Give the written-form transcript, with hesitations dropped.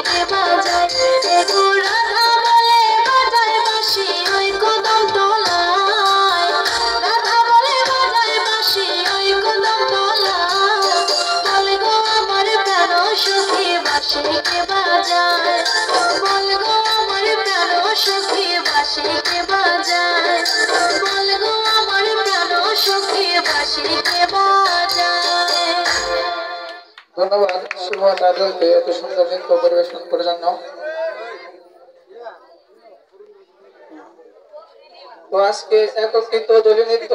কে বাজায় গো রাধা বলে বাজায় বাঁশি ওই কদম তলায় রাধা বলে বাজায় বাঁশি ওই কদম তলায় বল গো আমার প্রাণ সখী বাঁশি কে বাজায় বল গো আমার প্রাণ সখী বাঁশি কে বাজায় বল গো আমার প্রাণ সখী বাঁশি কে বাজায়। ধন্যবাদ সুমন রাজলকে এত সুন্দর নৃত্য পরিবেশন করার জন্য। তো আজকে একত্রিত দলীয় নৃত্য